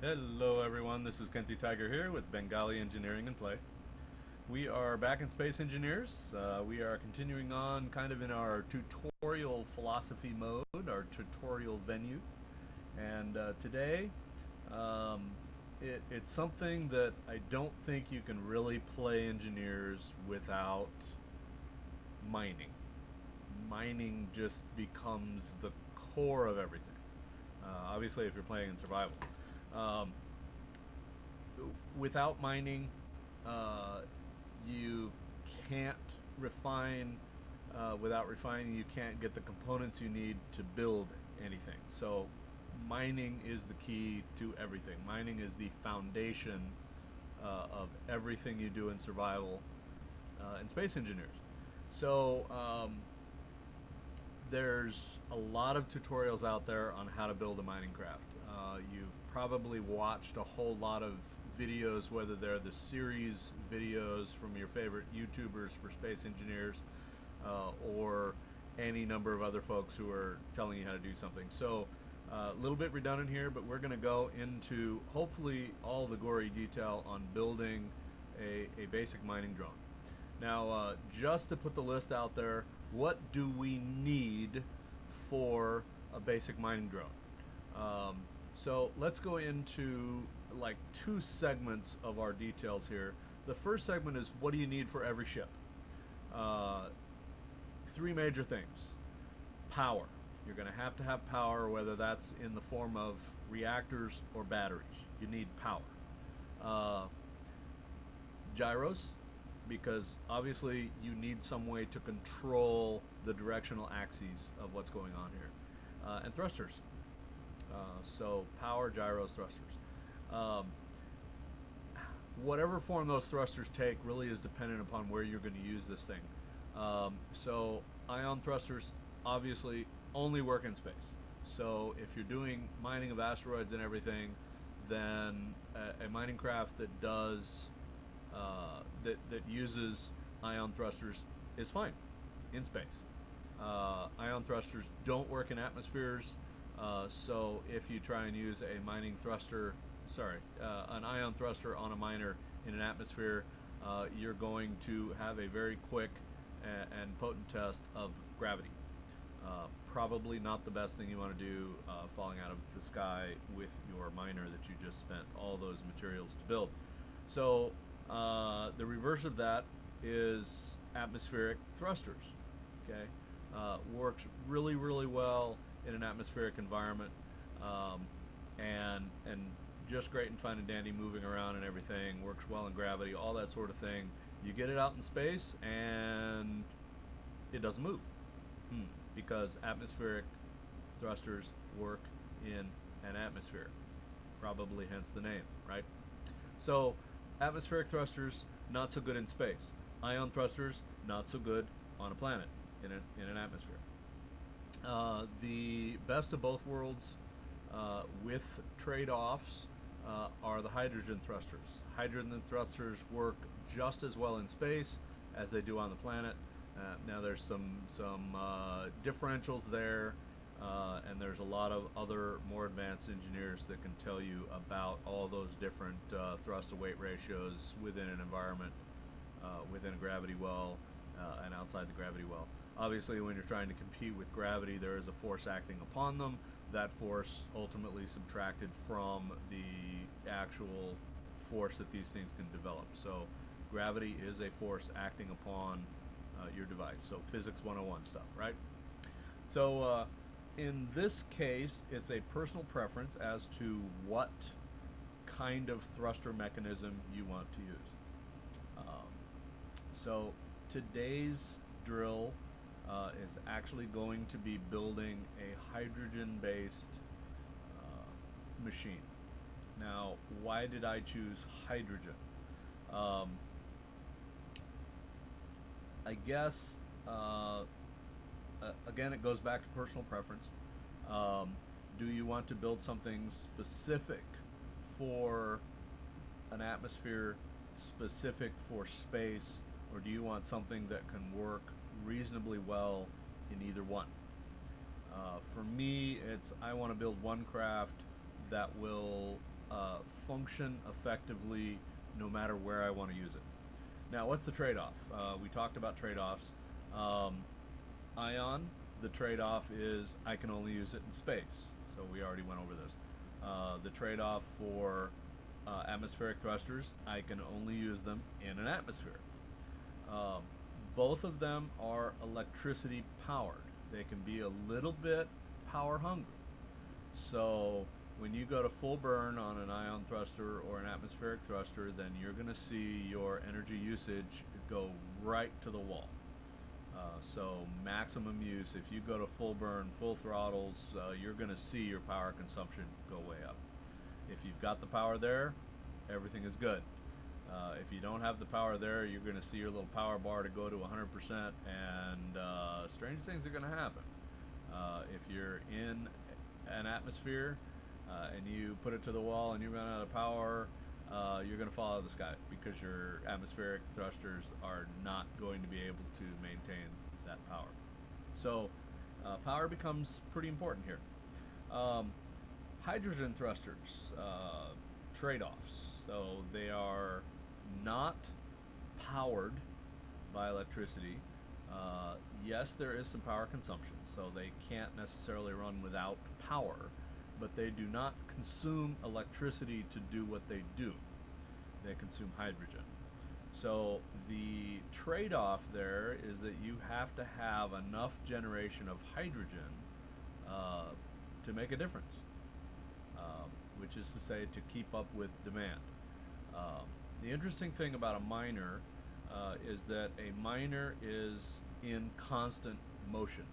Hello everyone, this is Kenti Tiger here with Bengali Engineering and Play. We are back in Space Engineers. We are continuing on kind of in our tutorial philosophy mode, our tutorial venue. And today, um, it's something that I don't think you can really play engineers without mining. Mining just becomes the core of everything. Obviously, if you're playing in survival. Um, Without mining, uh, you can't refine. Without refining, you can't get the components you need to build anything. So, mining is the key to everything. Mining is the foundation of everything you do in survival and space engineers. So, there's a lot of tutorials out there on how to build a mining craft. You've probably watched a whole lot of videos, whether they're the series videos from your favorite YouTubers for space engineers or any number of other folks who are telling you how to do something. So a little bit redundant here, but we're going to go into hopefully all the gory detail on building a basic mining drone. Now, just to put the list out there, what do we need for a basic mining drone? So let's go into like two segments of our details here. The first segment is what do you need for every ship? Uh, Three major things. Power. You're going to have power, whether that's in the form of reactors or batteries. You need power. Uh, Gyros, because obviously you need some way to control the directional axes of what's going on here. And thrusters. So power, gyros, thrusters. Um, Whatever form those thrusters take really is dependent upon where you're going to use this thing. So ion thrusters obviously only work in space. So if you're doing mining of asteroids and everything, then a mining craft that does that uses ion thrusters is fine in space. Ion thrusters don't work in atmospheres, so if you try and use a mining thruster, an ion thruster on a miner in an atmosphere, you're going to have a very quick and potent test of gravity. Probably not the best thing you want to do falling out of the sky with your miner that you just spent all those materials to build. So the reverse of that is atmospheric thrusters. Okay, works really, really well in an atmospheric environment, and just great and fun and dandy moving around and everything. Works well in gravity, all that sort of thing. You get it out in space and it doesn't move, because atmospheric thrusters work in an atmosphere. Probably hence the name, right? So atmospheric thrusters not so good in space. Ion thrusters not so good on a planet in an atmosphere. The best of both worlds with trade-offs are the hydrogen thrusters. Hydrogen thrusters work just as well in space as they do on the planet. Now there's some differentials there, and there's a lot of other more advanced engineers that can tell you about all those different thrust to weight ratios within an environment, within a gravity well, and outside the gravity well. Obviously, when you're trying to compete with gravity, there is a force acting upon them. That force ultimately subtracted from the actual force that these things can develop. So gravity is a force acting upon your device. So physics 101 stuff, right? So in this case, it's a personal preference as to what kind of thruster mechanism you want to use. So today's drill is actually going to be building a hydrogen-based machine. Now, why did I choose hydrogen? I guess, again, it goes back to personal preference. Do you want to build something specific for an atmosphere, specific for space, or do you want something that can work reasonably well in either one? For me, it's I want to build one craft that will function effectively no matter where I want to use it. Now, what's the trade-off? We talked about trade-offs. Ion, the trade-off is I can only use it in space. So we already went over this. The trade-off for atmospheric thrusters, I can only use them in an atmosphere. Uh, Both of them are electricity powered. They can be a little bit power hungry. So when you go to full burn on an ion thruster or an atmospheric thruster, then you're going to see your energy usage go right to the wall. So maximum use, if you go to full burn, full throttles, you're going to see your power consumption go way up. If you've got the power there, everything is good. If you don't have the power there, you're going to see your little power bar to go to 100%, and strange things are going to happen. If you're in an atmosphere and you put it to the wall and you run out of power, you're going to fall out of the sky because your atmospheric thrusters are not going to be able to maintain that power. So power becomes pretty important here. Hydrogen thrusters, trade-offs. So they are not powered by electricity. Yes, there is some power consumption, so they can't necessarily run without power, but they do not consume electricity to do what they do. They consume hydrogen. So the trade-off there is that you have to have enough generation of hydrogen to make a difference, which is to say to keep up with demand. The interesting thing about a miner is that a miner is in constant motion.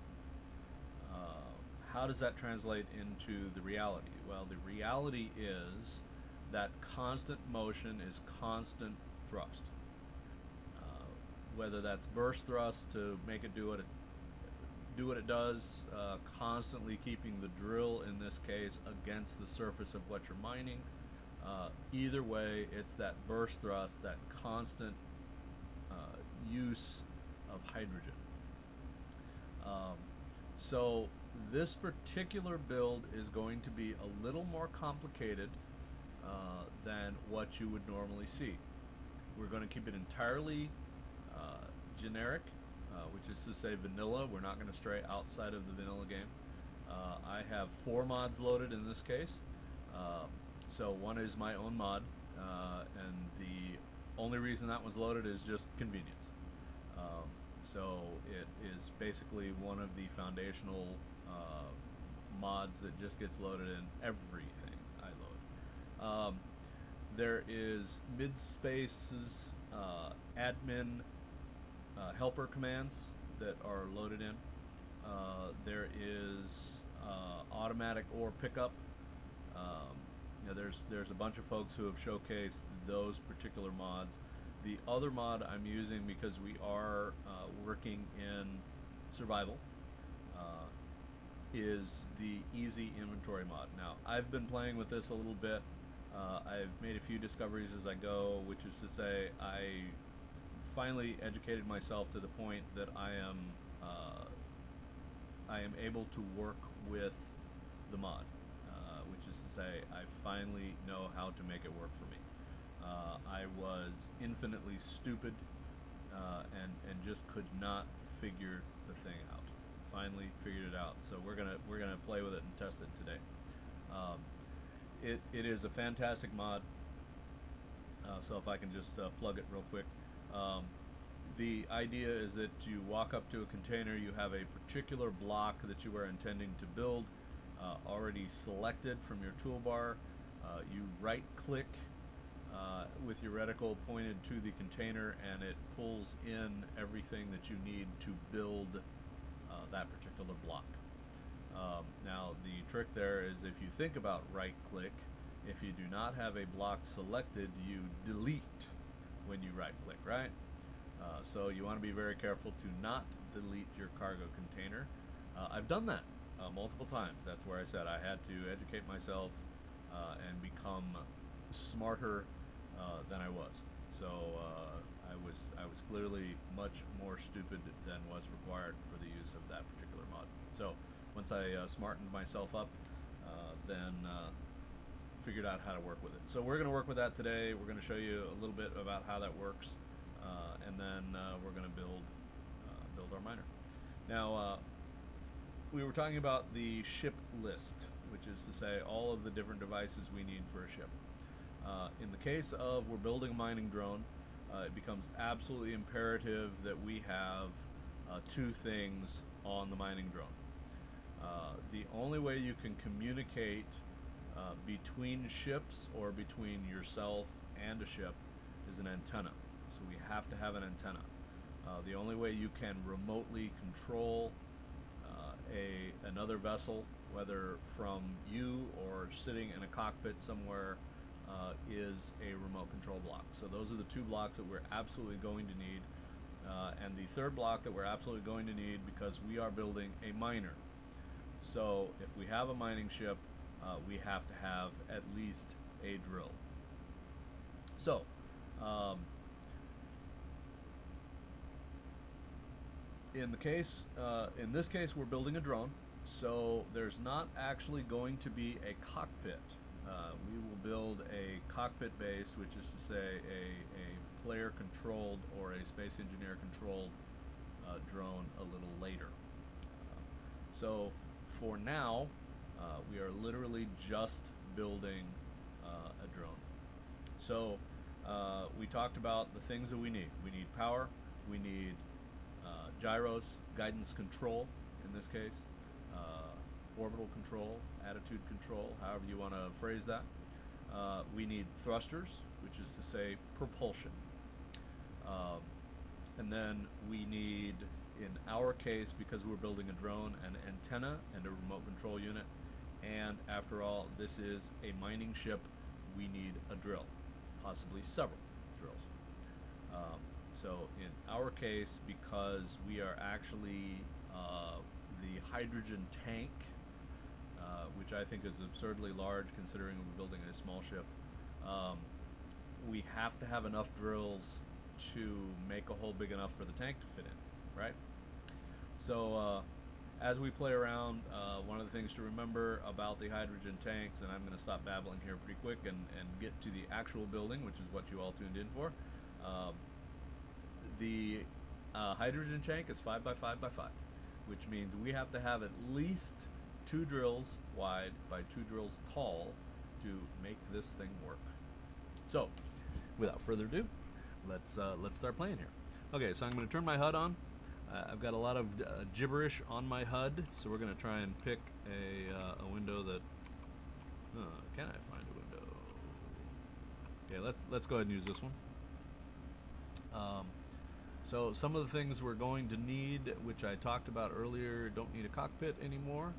How does that translate into the reality? Well, the reality is that constant motion is constant thrust. Whether that's burst thrust to make it do what it does, constantly keeping the drill, in this case, against the surface of what you're mining. Either way, it's that burst thrust, that constant use of hydrogen. So this particular build is going to be a little more complicated than what you would normally see. We're going to keep it entirely generic, which is to say vanilla. We're not going to stray outside of the vanilla game. I have 4 mods loaded in this case. So one is my own mod, and the only reason that one's loaded is just convenience. So it is basically one of the foundational mods that just gets loaded in everything I load. There is mid-spaces admin helper commands that are loaded in. There is automatic ore pickup. There's a bunch of folks who have showcased those particular mods. The other mod I'm using, because we are working in survival, is the easy inventory mod. Now, I've been playing with this a little bit. I've made a few discoveries as I go, which is to say I finally educated myself to the point that I am able to work with the mod, which is to say I finally know how to make it work for me. I was infinitely stupid and just could not figure the thing out. Finally figured it out. So we're gonna play with it and test it today. It is a fantastic mod. So if I can just plug it real quick. The idea is that you walk up to a container, you have a particular block that you are intending to build already selected from your toolbar. You right click with your reticle pointed to the container, and it pulls in everything that you need to build that particular block. Now the trick there is, if you think about right click, if you do not have a block selected, you delete when you right click, right? So you want to be very careful to not delete your cargo container. I've done that multiple times. That's where I said I had to educate myself and become smarter than I was. So I was clearly much more stupid than was required for the use of that particular mod. So once I smartened myself up, then figured out how to work with it. So we're going to work with that today. We're going to show you a little bit about how that works, and then we're going to build our miner. Now, we were talking about the ship list, which is to say all of the different devices we need for a ship. In the case of we're building a mining drone, it becomes absolutely imperative that we have two things on the mining drone. The only way you can communicate between ships or between yourself and a ship is an antenna. So we have to have an antenna. The only way you can remotely control another vessel, whether from you or sitting in a cockpit somewhere, is a remote control block. So those are the two blocks that we're absolutely going to need. And the third block that we're absolutely going to need, because we are building a miner. So if we have a mining ship, we have to have at least a drill. So in this case, we're building a drone, so there's not actually going to be a cockpit. We will build a cockpit base, which is to say a player-controlled or a space engineer-controlled drone a little later. So for now, we are literally just building a drone. So we talked about the things that we need. We need power, we need gyros, guidance control in this case, orbital control, attitude control, however you want to phrase that. We need thrusters, which is to say propulsion. And then we need, in our case, because we're building a drone, an antenna and a remote control unit. And after all, this is a mining ship, we need a drill, possibly several drills. So in our case, because we are actually the hydrogen tank, which I think is absurdly large considering we're building a small ship, we have to have enough drills to make a hole big enough for the tank to fit in, right? So as we play around, one of the things to remember about the hydrogen tanks, and I'm going to stop babbling here pretty quick and get to the actual building, which is what you all tuned in for. The hydrogen tank is 5 by 5 by 5, which means we have to have at least 2 drills wide by 2 drills tall to make this thing work. So, without further ado, let's start playing here. Okay, so I'm going to turn my HUD on. I've got a lot of gibberish on my HUD, so we're going to try and pick a window that. Can I find a window? Okay, let's go ahead and use this one. So some of the things we're going to need, which I talked about earlier, don't need a cockpit anymore.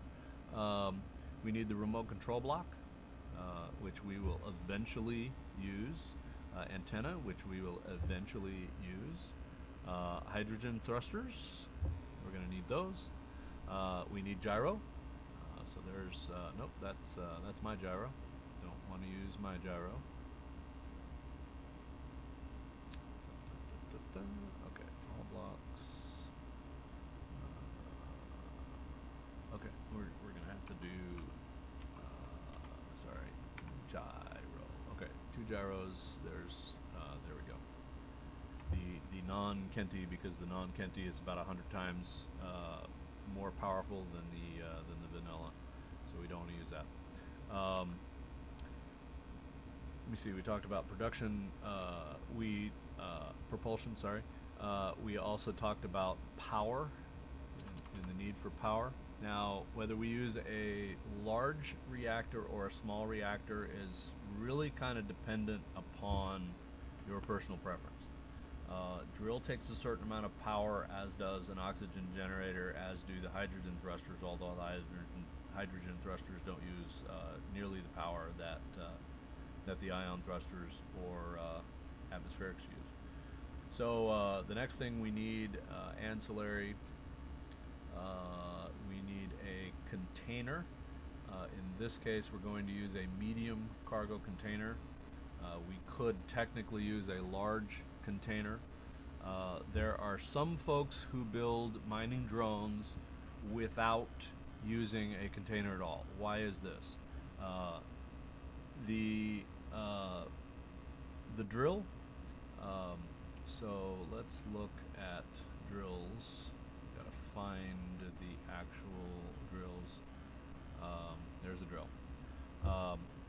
We need the remote control block, which we will eventually use. Antenna, which we will eventually use. Hydrogen thrusters, we're going to need those. We need gyro. So there's nope, that's my gyro. Don't want to use my gyro. Okay, all blocks. Okay, we're gonna have to do sorry, gyro. Okay, 2 gyros. There's there we go. The non-Kenti, because the non-Kenti is about 100 times more powerful than the vanilla, so we don't want to use that. Let me see. We talked about production. Propulsion. Sorry. We also talked about power and the need for power. Now, whether we use a large reactor or a small reactor is really kind of dependent upon your personal preference. Drill takes a certain amount of power, as does an oxygen generator, as do the hydrogen thrusters, although the hydrogen thrusters don't use nearly the power that the ion thrusters or atmospherics use. So the next thing we need, ancillary, we need a container. In this case, we're going to use a medium cargo container. We could technically use a large container. There are some folks who build mining drones without using a container at all. Why is this? The uh, the drill. Um, so let's look at drills. Gotta find the actual drills. There's a drill.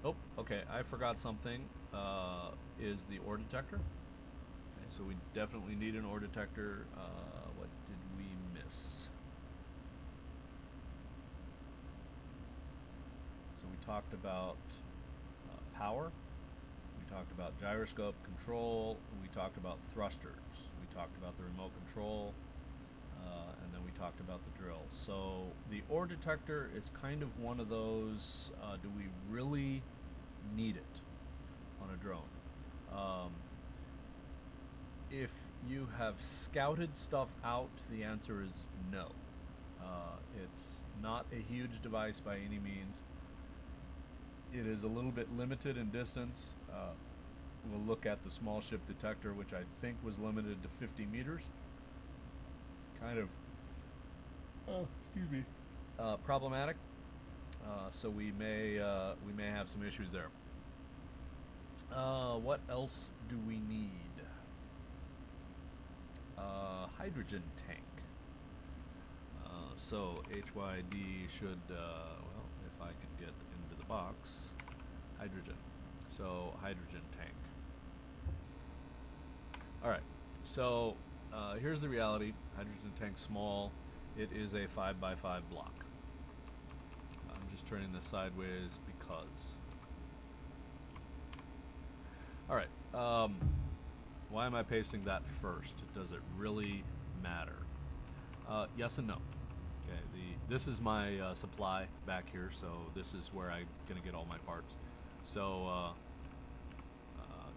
Oh, okay. I forgot something. Is the ore detector? Okay, so we definitely need an ore detector. What did we miss? So we talked about power. We talked about gyroscope control. We talked about thrusters. We talked about the remote control. And then we talked about the drill. So the ore detector is kind of one of those, do we really need it on a drone? If you have scouted stuff out, the answer is no. It's not a huge device by any means. It is a little bit limited in distance. We'll look at the small ship detector, which I think was limited to 50 meters. Kind of, excuse me, problematic. So we may have some issues there. What else do we need? Hydrogen tank. So HYD should, well, if I can get into the box, hydrogen. So hydrogen tank. All right. So here's the reality. Hydrogen tank small. It is a 5x5 block. I'm just turning this sideways because. All right. Why am I pasting that first? Does it really matter? Yes and no. Okay. This is my supply back here, so this is where I'm gonna get all my parts. So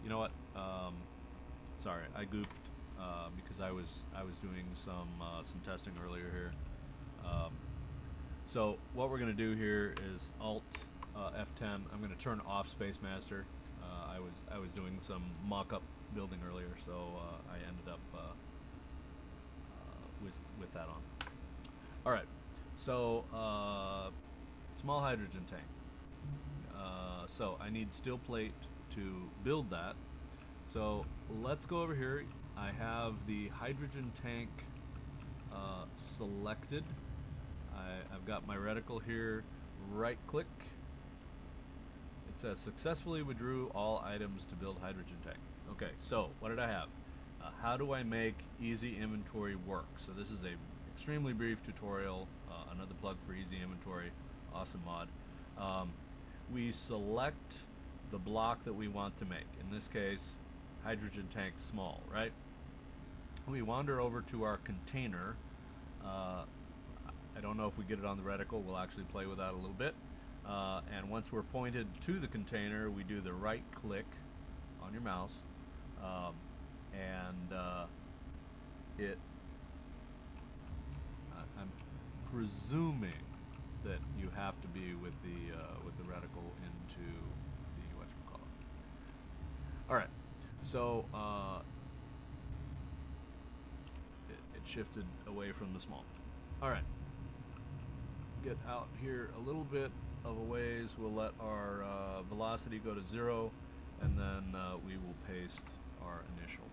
you know what? Sorry, I gooped because I was doing some testing earlier here. So what we're gonna do here is Alt F10. I'm gonna turn off Space Master. I was doing some mock-up building earlier, so I ended up with that on. All right, so small hydrogen tank. So I need steel plate to build that. So let's go over here. I have the hydrogen tank selected. I've got my reticle here. Right click. It says successfully withdrew all items to build hydrogen tank. Okay, so what did I have? How do I make easy inventory work? So this is a extremely brief tutorial. Another plug for easy inventory. Awesome mod. We select the block that we want to make. In this case, hydrogen tank small, right? We wander over to our container. I don't know if we get it on the reticle. We'll actually play with that a little bit. And once we're pointed to the container, we do the right click on your mouse, and I'm presuming that you have to be with the reticle into the whatchamacallit. All right, so it shifted away from the small. All right, get out here a little bit of a ways. We'll let our velocity go to 0, and then we will paste our initial.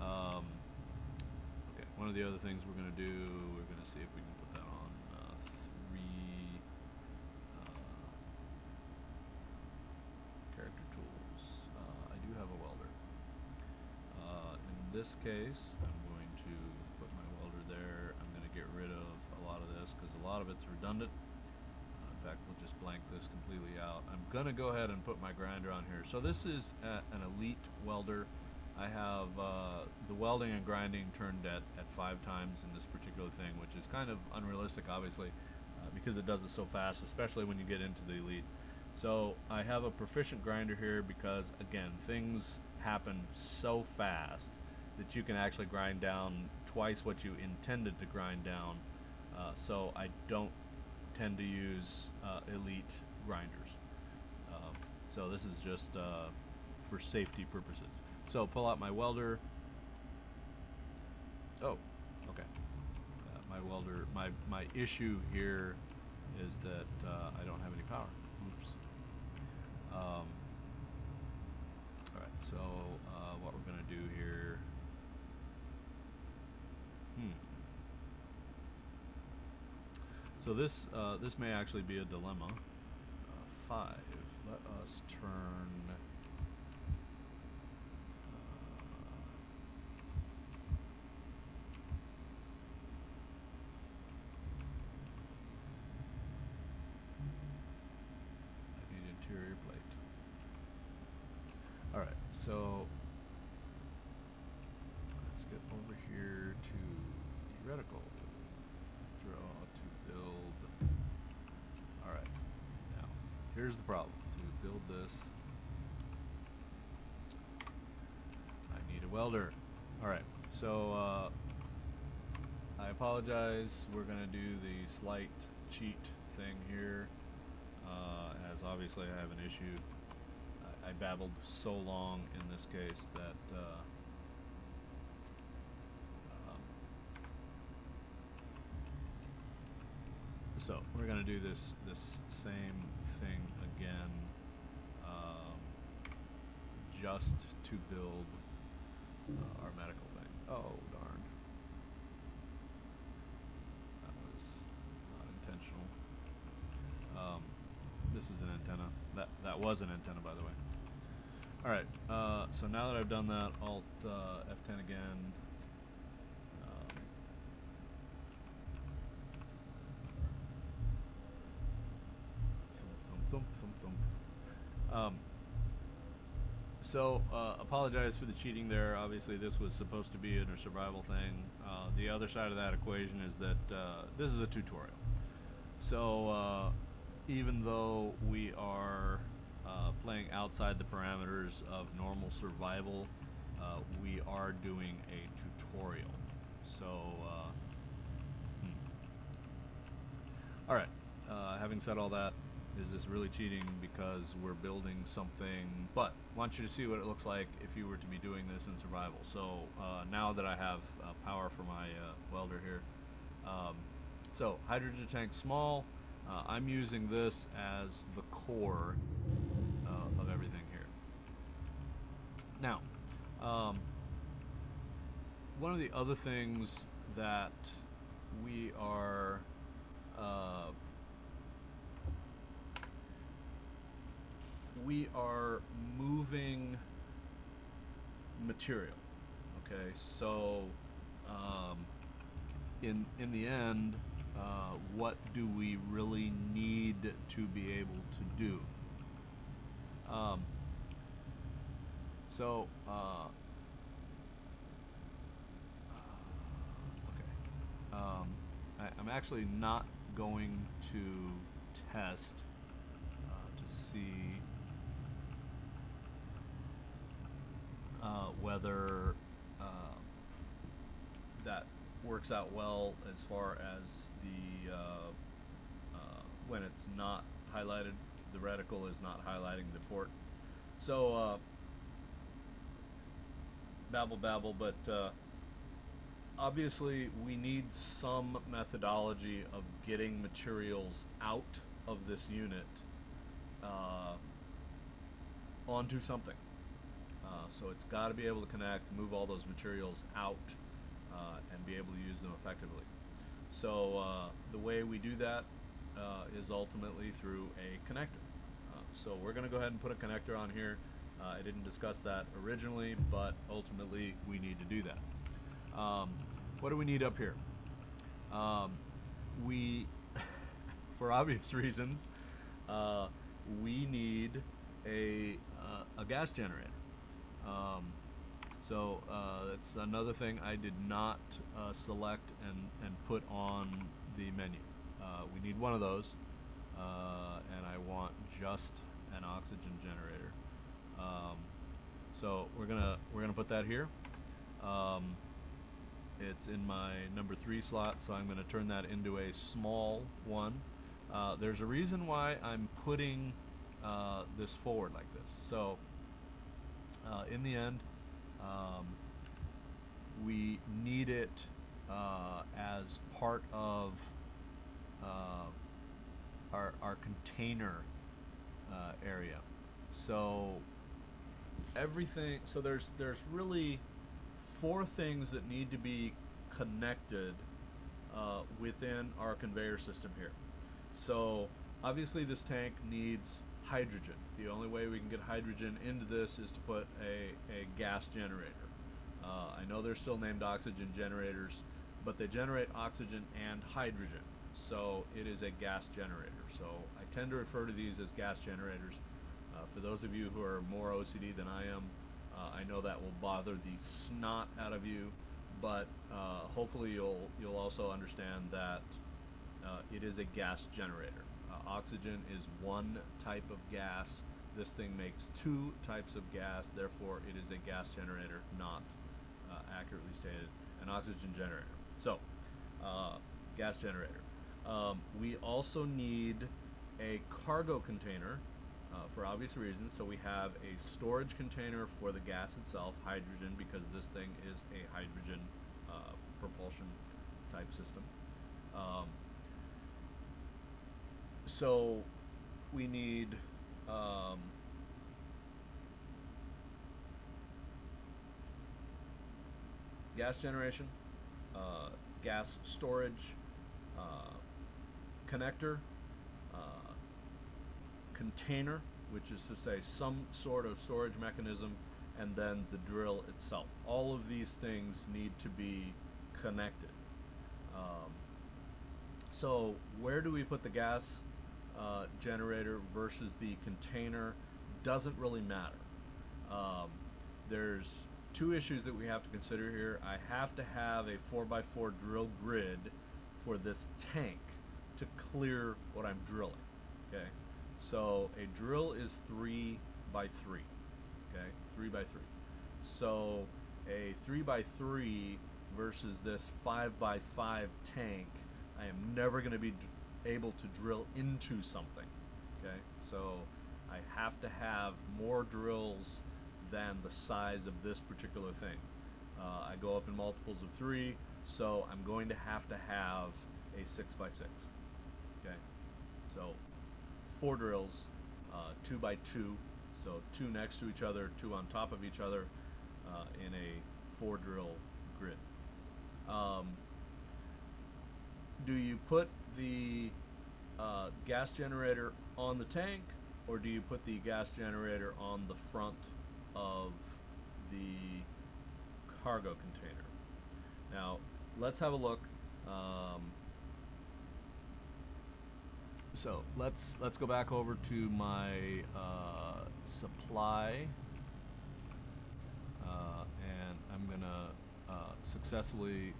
Okay, one of the other things we're going to do, we're going to see if we can put that on 3 character tools. I do have a welder. In this case, I'm going to put my welder there. I'm going to get rid of a lot of this because a lot of it's redundant. In fact, we'll just blank this completely out. I'm going to go ahead and put my grinder on here. So this is an elite welder. I have the welding and grinding turned at 5 times in this particular thing, which is kind of unrealistic, obviously, because it does it so fast, especially when you get into the elite. So I have a proficient grinder here because, again, things happen so fast that you can actually grind down twice what you intended to grind down. So I don't tend to use elite grinders. So this is just for safety purposes. So pull out my welder. Oh, okay. My welder, my issue here is that I don't have any power. Oops. So this may actually be a dilemma. 5. Let us turn. I need interior plate. All right, so let's get over here to theoretical. Draw to build. All right, now here's the problem. To build this, I need a welder. All right, so I apologize. We're gonna do the slight cheat thing here, as obviously I have an issue. I babbled so long in this case that so we're going to do this same thing again, just to build our medical thing. Oh darn, that was not intentional. This is an antenna. That was an antenna, by the way. All right, so now that I've done that, Alt F10 again. Thump, thump, thump, thump. So apologize for the cheating there. Obviously, this was supposed to be a survival thing. The other side of that equation is that this is a tutorial. So even though we are playing outside the parameters of normal survival, we are doing a tutorial. So, all right. Having said all that, is this really cheating because we're building something? But I want you to see what it looks like if you were to be doing this in survival. So now that I have power for my welder here, so hydrogen tank small. I'm using this as the core of everything here. Now, one of the other things that we are moving material. Okay, so in the end, what do we really need to be able to do? Okay. I'm actually not going to test to see whether that works out well as far as the when it's not highlighted, the reticle is not highlighting the port. So babble, but obviously we need some methodology of getting materials out of this unit onto something. So it's got to be able to connect, move all those materials out, and be able to use them effectively. So the way we do that is ultimately through a connector. So we're going to go ahead and put a connector on here. I didn't discuss that originally, but ultimately we need to do that. What do we need up here? We, for obvious reasons, we need a gas generator. So that's another thing I did not select and put on the menu. We need one of those, and I want just an oxygen generator. So we're gonna put that here. It's in my number 3 slot, so I'm gonna turn that into a small one. There's a reason why I'm putting this forward like this. So in the end, we need it as part of our container area. So everything. So there's really 4 things that need to be connected within our conveyor system here. So obviously this tank needs hydrogen. The only way we can get hydrogen into this is to put a gas generator. I know they're still named oxygen generators, but they generate oxygen and hydrogen. So it is a gas generator. So I tend to refer to these as gas generators. For those of you who are more OCD than I am, I know that will bother the snot out of you, but hopefully you'll also understand that it is a gas generator. Oxygen is one type of gas. This thing makes two types of gas, therefore it is a gas generator, not accurately stated, an oxygen generator. So, gas generator. We also need a cargo container for obvious reasons. So we have a storage container for the gas itself, hydrogen, because this thing is a hydrogen propulsion type system. So we need gas generation, gas storage, connector, container, which is to say some sort of storage mechanism, and then the drill itself. All of these things need to be connected. So where do we put the gas generator versus the container doesn't really matter. There's two issues that we have to consider here. I have to have a 4x4 drill grid for this tank to clear what I'm drilling. Okay, so a drill is 3 by 3. Okay, 3 by 3. So a 3 by 3 versus this 5 by 5 tank, I am never going to be able to drill into something. Okay, so I have to have more drills than the size of this particular thing. I go up in multiples of 3, so I'm going to have a 6 by 6. Okay, so 4 drills, 2 by 2, so 2 next to each other, 2 on top of each other, in a 4 drill grid. Do you put the gas generator on the tank, or do you put the gas generator on the front of the cargo container? Now let's have a look. So let's go back over to my supply, and I'm gonna successfully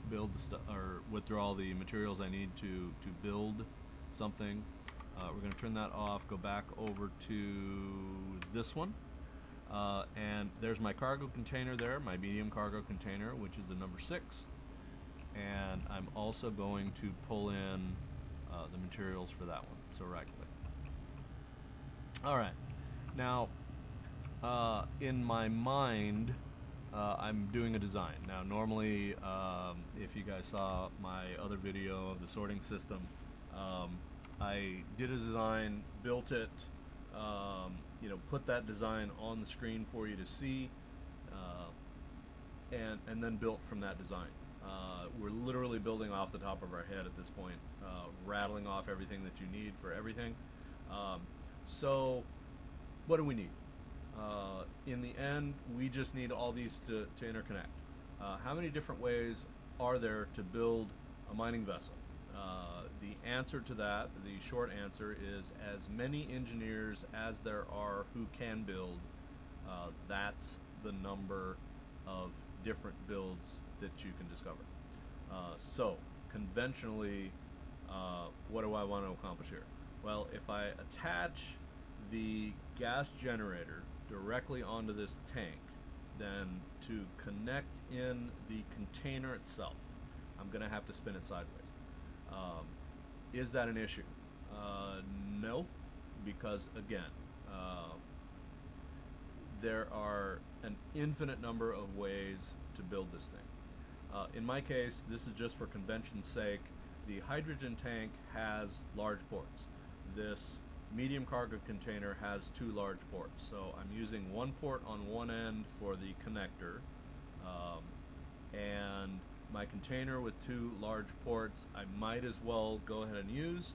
build the stuff or withdraw the materials I need to build something. We're going to turn that off, go back over to this one, and there's my cargo container there, my medium cargo container, which is the number 6, and I'm also going to pull in the materials for that one. So right click. Alright, now in my mind I'm doing a design. Now normally if you guys saw my other video of the sorting system, I did a design, built it, put that design on the screen for you to see, and then built from that design. We're literally building off the top of our head at this point, rattling off everything that you need for everything. So what do we need? In the end, we just need all these to interconnect. How many different ways are there to build a mining vessel? The answer to that, the short answer, is as many engineers as there are who can build. That's the number of different builds that you can discover. So conventionally, what do I want to accomplish here? Well, if I attach the gas generator directly onto this tank, then to connect in the container itself, I'm going to have to spin it sideways. Is that an issue? No, because again, there are an infinite number of ways to build this thing. In my case, this is just for convention's sake. The hydrogen tank has large ports. This medium cargo container has 2 large ports. So I'm using one port on one end for the connector, and my container with 2 large ports I might as well go ahead and use.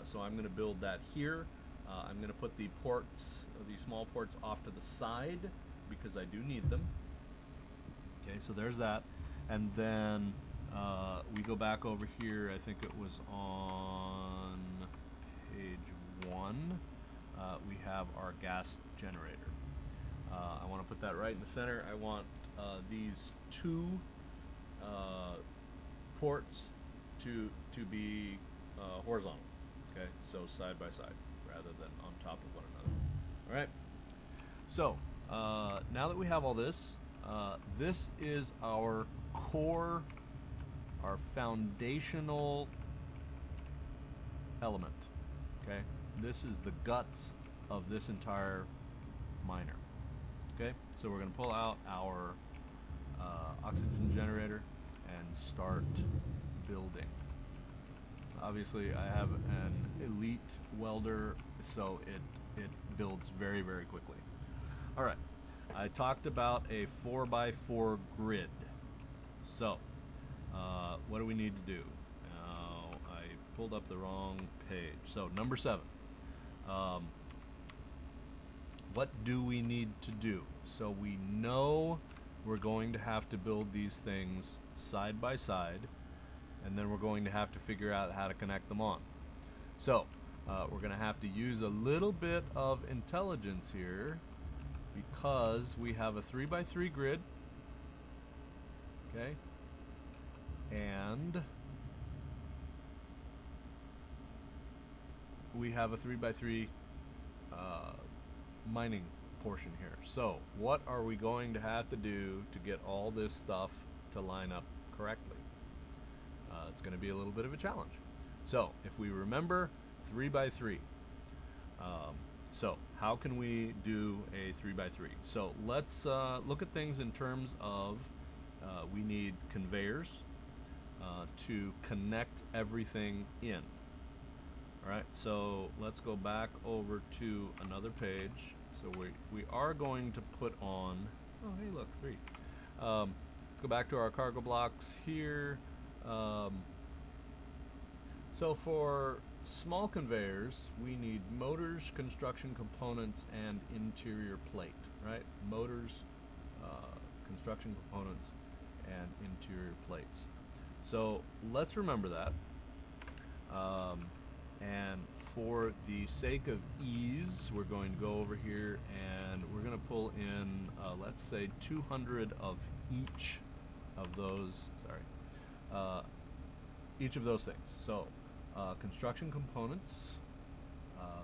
So I'm going to build that here. I'm going to put the ports, these small ports, off to the side because I do need them. Okay, so there's that. And then we go back over here. I think it was on page 1. We have our gas generator. I want to put that right in the center. I want these 2 ports to be horizontal. Okay, so side by side rather than on top of one another. All right. So now that we have all this, this is our core, our foundational element. Okay, this is the guts of this entire miner. Okay, so we're going to pull out our oxygen generator and start building. Obviously, I have an elite welder, so it builds very, very quickly. All right, I talked about a 4x4 grid. So, what do we need to do? I pulled up the wrong page. So, number 7. What do we need to do? So we know we're going to have to build these things side by side, and then we're going to have to figure out how to connect them on. So we're going to have to use a little bit of intelligence here because we have a 3x3 grid. Okay, and we have a 3x3 mining portion here. So what are we going to have to do to get all this stuff to line up correctly? It's going to be a little bit of a challenge. So if we remember 3x3, so how can we do a 3x3? So let's look at things in terms of we need conveyors to connect everything in. All right, so let's go back over to another page. So we are going to put on, oh hey look, 3. Let's go back to our cargo blocks here. So for small conveyors, we need motors, construction components, and interior plate, right? Motors, construction components, and interior plates. So let's remember that. And for the sake of ease, we're going to go over here and we're going to pull in, let's say 200 of each of those, each of those things. So construction components,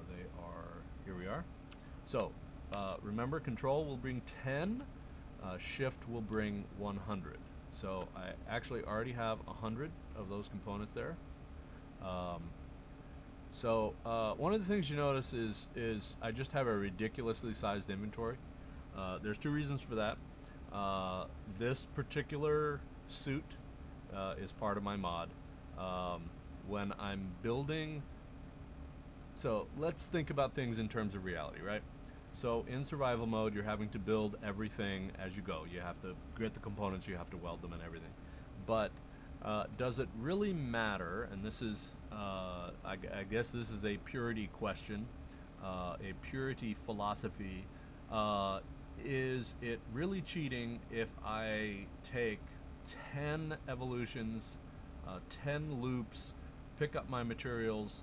they are, here we are. So remember, control will bring 10, shift will bring 100. So I actually already have 100 of those components there. So one of the things you notice is I just have a ridiculously sized inventory. There's 2 reasons for that. This particular suit is part of my mod. When I'm building, so let's think about things in terms of reality, right? So in survival mode, you're having to build everything as you go. You have to get the components, you have to weld them and everything. But does it really matter? And this is, I guess this is a purity question, a purity philosophy. Is it really cheating if I take 10 evolutions, 10 loops, pick up my materials,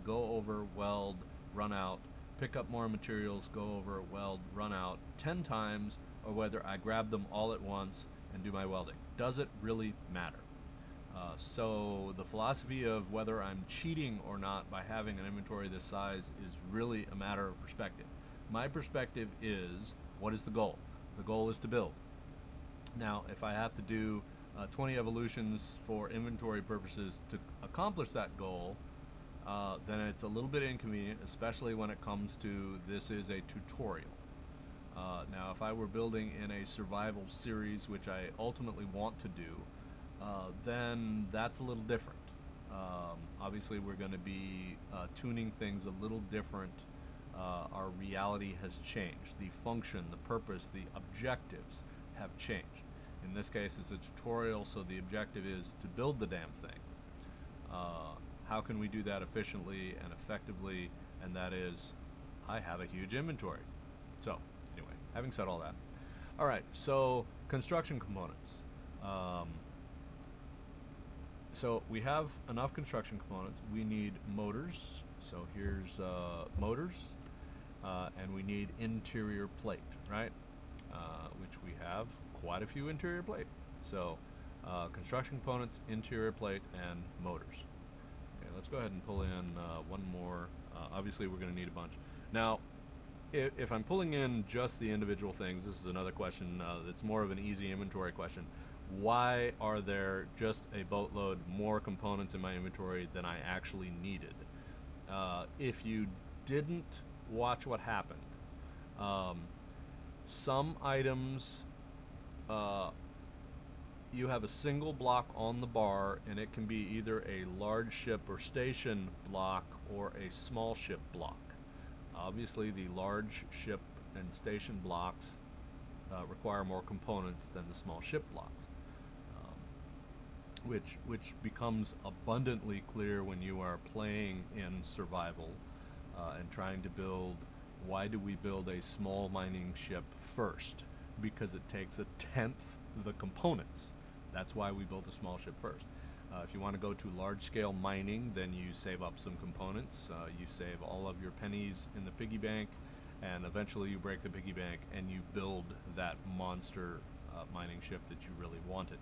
go over, weld, run out, pick up more materials, go over, weld, run out 10 times, or whether I grab them all at once and do my welding? Does it really matter? So the philosophy of whether I'm cheating or not by having an inventory this size is really a matter of perspective. My perspective is, what is the goal? The goal is to build. Now, if I have to do 20 evolutions for inventory purposes to accomplish that goal, then it's a little bit inconvenient, especially when it comes to this is a tutorial. Now, if I were building in a survival series, which I ultimately want to do, then that's a little different. Obviously, we're going to be tuning things a little different. Our reality has changed. The function, the purpose, the objectives have changed. In this case, it's a tutorial, so the objective is to build the damn thing. How can we do that efficiently and effectively? And that is, I have a huge inventory. So, anyway, having said all that. All right, so construction components. So we have enough construction components. We need motors. So here's motors. And we need interior plate, right? Which we have quite a few interior plate. So construction components, interior plate, and motors. Okay, let's go ahead and pull in one more. Obviously, we're going to need a bunch. Now, if I'm pulling in just the individual things, this is another question that's more of an easy inventory question. Why are there just a boatload more components in my inventory than I actually needed? If you didn't watch what happened, some items you have a single block on the bar, and it can be either a large ship or station block or a small ship block. Obviously, the large ship and station blocks require more components than the small ship blocks, which becomes abundantly clear when you are playing in survival and trying to build. Why do we build a small mining ship first? Because it takes 1/10 the components. That's why we built a small ship first. If you want to go to large-scale mining, then you save up some components. You save all of your pennies in the piggy bank, and eventually you break the piggy bank and you build that monster mining ship that you really wanted.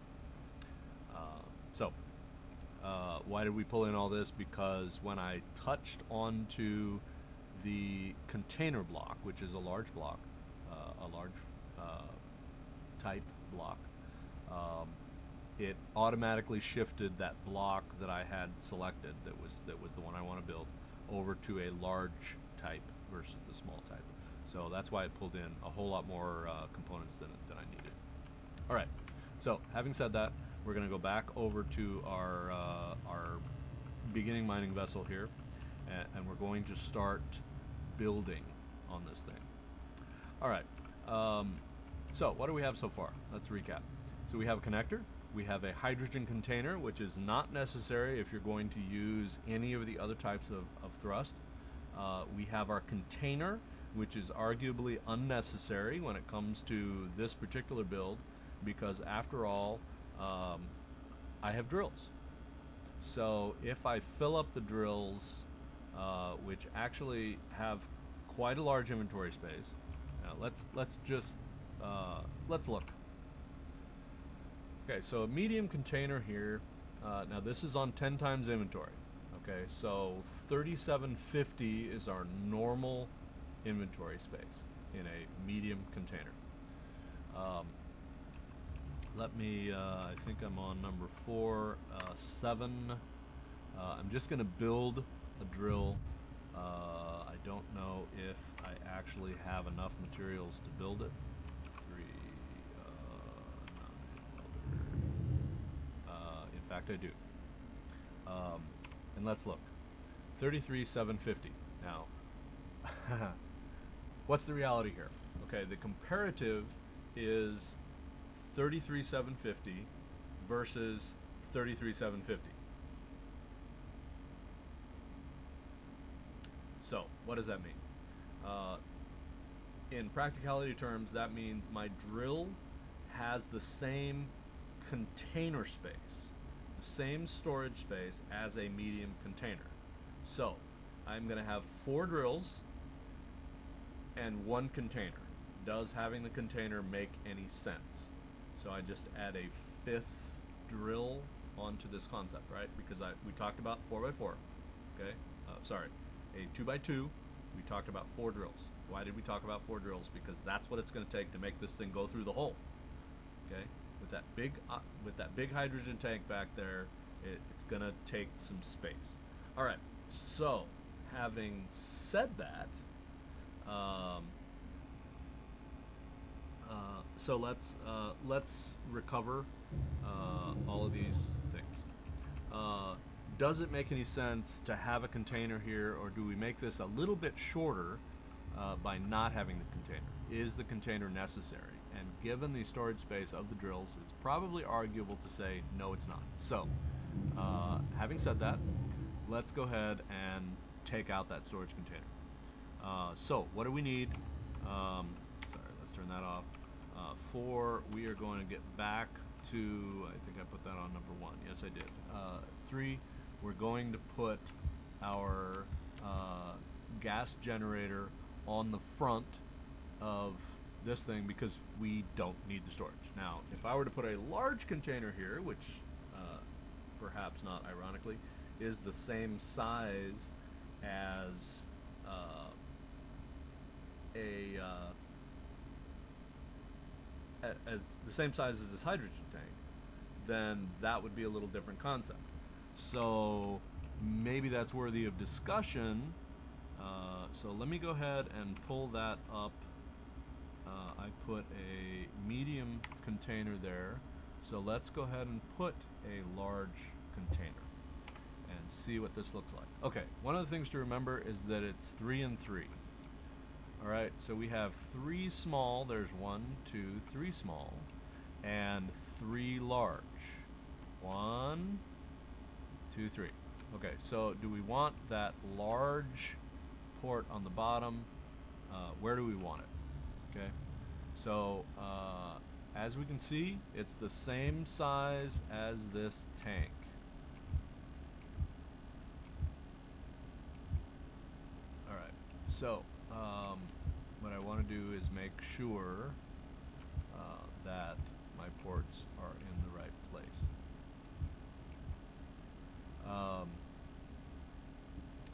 Why did we pull in all this? Because when I touched onto the container block, which is a large block, a large type block, it automatically shifted that block that I had selected, that was the one I want to build, over to a large type versus the small type. So that's why it pulled in a whole lot more components than I needed. All right. So having said that, we're going to go back over to our beginning mining vessel here, and we're going to start building on this thing. All right. So what do we have so far? Let's recap. So we have a connector. We have a hydrogen container, which is not necessary if you're going to use any of the other types of thrust. We have our container, which is arguably unnecessary when it comes to this particular build, because after all, I have drills. So if I fill up the drills, which actually have quite a large inventory space, let's look. Okay, so a medium container here. Now this is on 10 times inventory. Okay, so 3750 is our normal inventory space in a medium container. I think I'm on number 4, 7. I'm just going to build a drill. I don't know if I actually have enough materials to build it. 3, in fact, I do. And let's look. 33,750. Now, what's the reality here? Okay, the comparative is 33,750 versus 33,750. So, what does that mean? In practicality terms, that means my drill has the same container space, the same storage space as a medium container. So, I'm going to have 4 drills and 1 container. Does having the container make any sense? So I just add a 5th drill onto this concept, right? Because we talked about 4x4, okay? Sorry, a 2x2. We talked about 4 drills. Why did we talk about 4 drills? Because that's what it's going to take to make this thing go through the hole. Okay, with that big hydrogen tank back there, it's going to take some space. All right. So, having said that, so let's recover all of these things. Does it make any sense to have a container here, or do we make this a little bit shorter by not having the container? Is the container necessary? and given the storage space of the drills, it's probably arguable to say no, it's not. So, having said that, let's go ahead and take out that storage container. So, what do we need? Sorry, let's turn that off. 4, we are going to get back to, I think I put that on number 1. Yes, I did. 3, we're going to put our gas generator on the front of this thing because we don't need the storage. Now, if I were to put a large container here, which perhaps not ironically, is the same size as as the same size as this hydrogen tank, then that would be a little different concept. So maybe that's worthy of discussion. So let me go ahead and pull that up. I put a medium container there. So let's go ahead and put a large container and see what this looks like. Okay, one of the things to remember is that it's 3 and 3. All right, so we have 3 small. There's 1, 2, 3 small, and 3 large. 1, 2, 3. Okay, so do we want that large port on the bottom? Where do we want it? Okay, so as we can see, it's the same size as this tank. All right, so what I want to do is make sure that my ports are in the right place.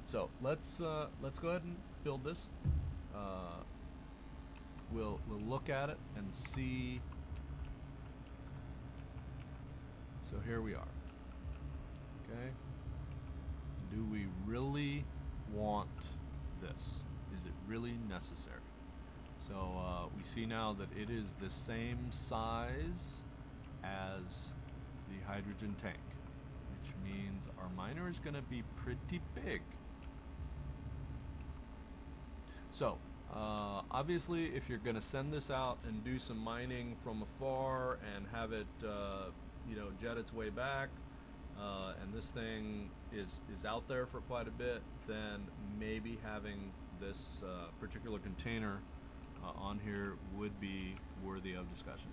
So let's go ahead and build this. We'll look at it and see. So here we are. Okay. Do we really want this? Is it really necessary? So we see now that it is the same size as the hydrogen tank, which means our miner is going to be pretty big. So obviously, if you're going to send this out and do some mining from afar and have it, jet its way back, and this thing is out there for quite a bit, then maybe having this particular container on here would be worthy of discussion.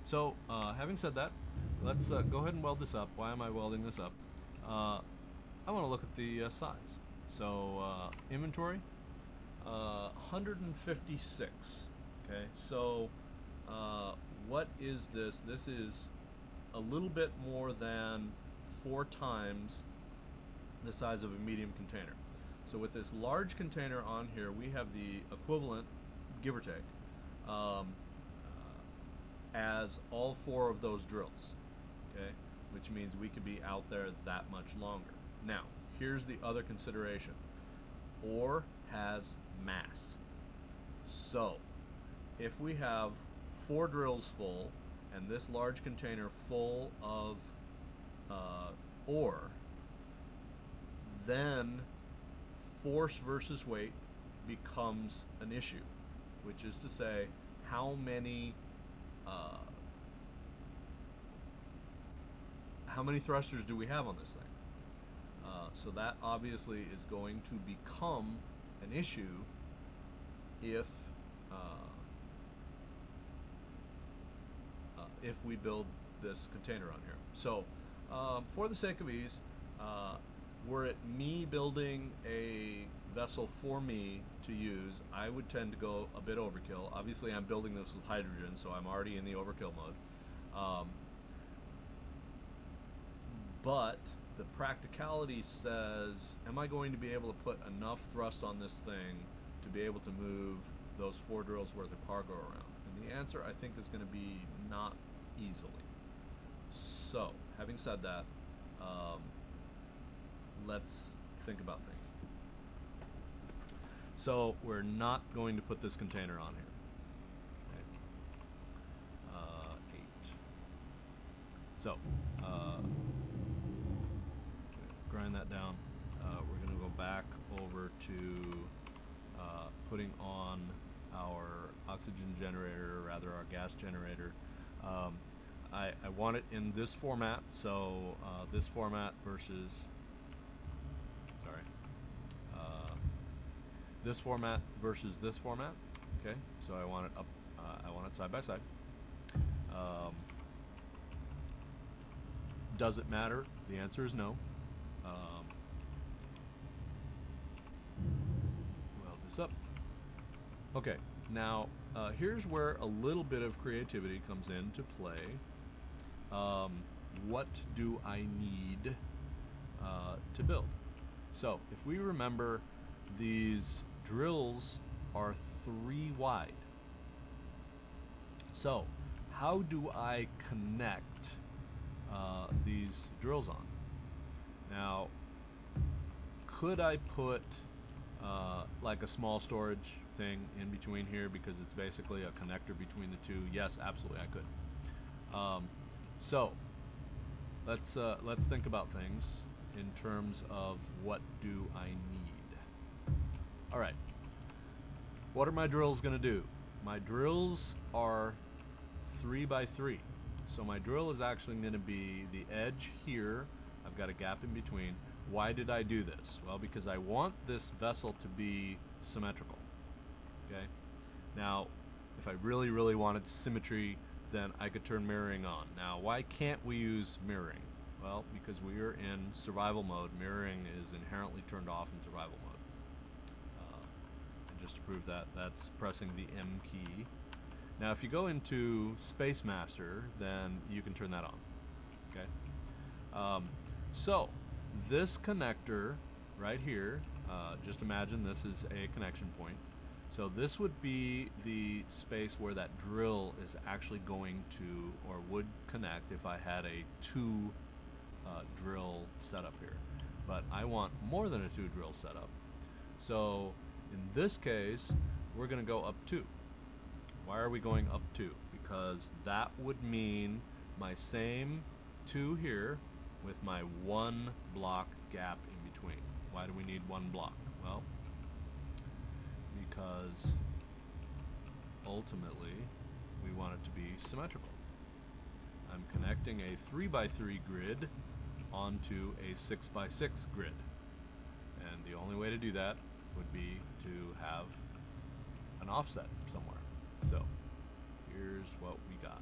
So having said that, let's go ahead and weld this up. Why am I welding this up? I want to look at the size. So inventory, 156. Okay, so what is this? This is a little bit more than 4 times the size of a medium container. So with this large container on here, we have the equivalent, give or take, as all 4 of those drills, okay? Which means we could be out there that much longer. Now, here's the other consideration. Ore has mass. So, if we have 4 drills full and this large container full of ore, then force versus weight becomes an issue, which is to say, how many thrusters do we have on this thing? So that obviously is going to become an issue if we build this container on here. So for the sake of ease, were it me building a vessel for me to use, I would tend to go a bit overkill. Obviously I'm building this with hydrogen, so I'm already in the overkill mode. But the practicality says, am I going to be able to put enough thrust on this thing to be able to move those 4 drills worth of cargo around? And the answer, I think, is going to be not easily. So, having said that, let's think about things. So, we're not going to put this container on here. Okay. 8. So, grind that down. We're going to go back over to putting on our oxygen generator, or rather our gas generator. I want it in this format, so this format versus, sorry, this format versus this format. Okay, so I want it up, I want it side by side. Does it matter? The answer is no. Weld this up. Okay, now here's where a little bit of creativity comes into play. What do I need to build? So if we remember, these drills are 3 wide. So how do I connect these drills on? Now, could I put like a small storage thing in between here, because it's basically a connector between the two? Yes, absolutely, I could. So let's think about things in terms of what do I need. All right, what are my drills going to do? My drills are 3 by 3. So my drill is actually going to be the edge here. I've got a gap in between. Why did I do this? Well, because I want this vessel to be symmetrical. Okay. Now, if I really, really wanted symmetry, then I could turn mirroring on. Now, why can't we use mirroring? Well, because we are in survival mode. Mirroring is inherently turned off in survival mode. And just to prove that, that's pressing the M key. Now, if you go into Space Master, then you can turn that on. Okay. So this connector right here, just imagine this is a connection point. So this would be the space where that drill is actually going to, or would connect if I had a 2 drill setup here. But I want more than a 2 drill setup. So in this case, we're going to go up 2. Why are we going up 2? Because that would mean my same 2 here with my 1 block gap in between. Why do we need 1 block? Well, because ultimately we want it to be symmetrical. I'm connecting a 3 by 3 grid onto a 6 by 6 grid. And the only way to do that would be to have an offset somewhere. So here's what we got.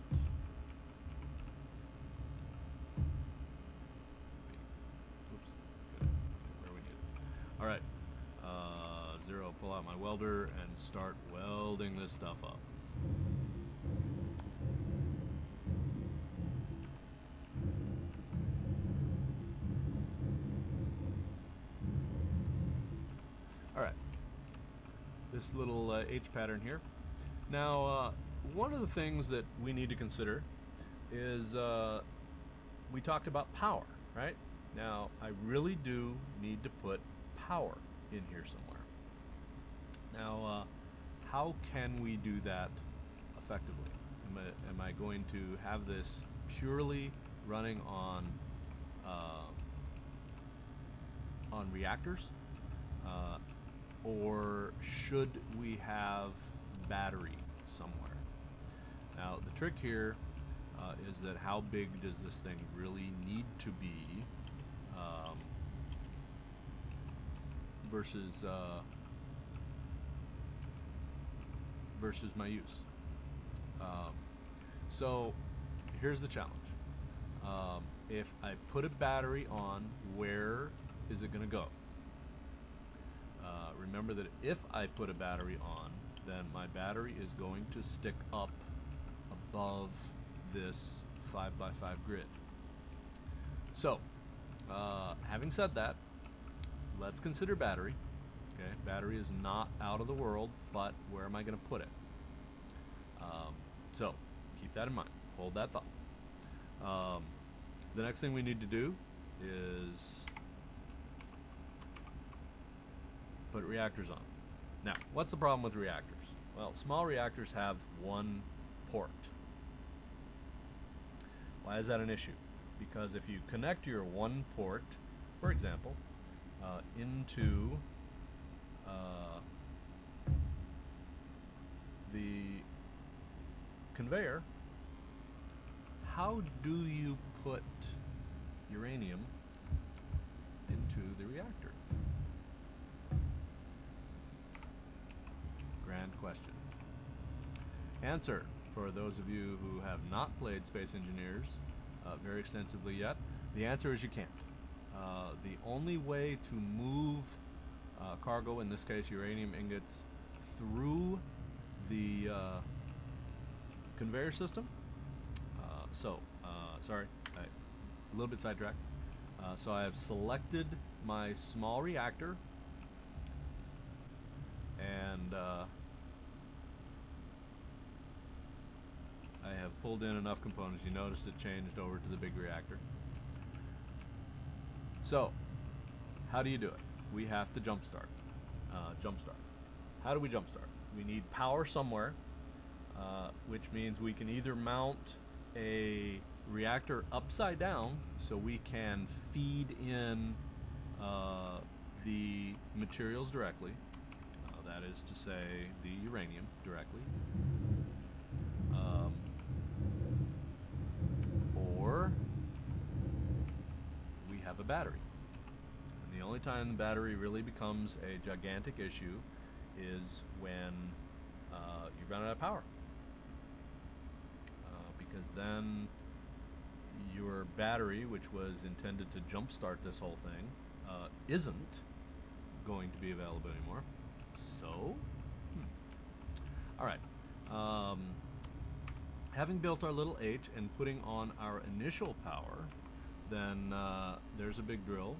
Oops, get where we need it. All right, 0, pull out my welder and start welding this stuff up. All right, this little H pattern here. Now, one of the things that we need to consider is we talked about power, right? Now, I really do need to put power in here somewhere. Now, how can we do that effectively? Am I going to have this purely running on reactors? Or should we have battery somewhere? Now, the trick here is that how big does this thing really need to be versus my use. So here's the challenge. If I put a battery on, where is it going to go? Remember that if I put a battery on, then my battery is going to stick up above this 5 by 5 grid. So, having said that, let's consider battery. Okay, battery is not out of the world, but where am I going to put it? So, keep that in mind. Hold that thought. The next thing we need to do is put reactors on. Now, what's the problem with reactors? Well, small reactors have 1 port. Why is that an issue? Because if you connect your 1 port, for example, into the conveyor, how do you put uranium into the reactor? Grand question. Answer, for those of you who have not played Space Engineers very extensively yet, the answer is you can't. The only way to move cargo, in this case uranium ingots, through the conveyor system. Sorry, a little bit sidetracked. So I have selected my small reactor, and I have pulled in enough components. You noticed it changed over to the big reactor. So, how do you do it? We have to jumpstart. How do we jumpstart? We need power somewhere, which means we can either mount a reactor upside down so we can feed in the materials directly. That is to say, the uranium directly. Or we have a battery. And the only time the battery really becomes a gigantic issue is when you run out of power. Because then your battery, which was intended to jumpstart this whole thing, isn't going to be available anymore. So, all right. Having built our little H and putting on our initial power, then there's a big drill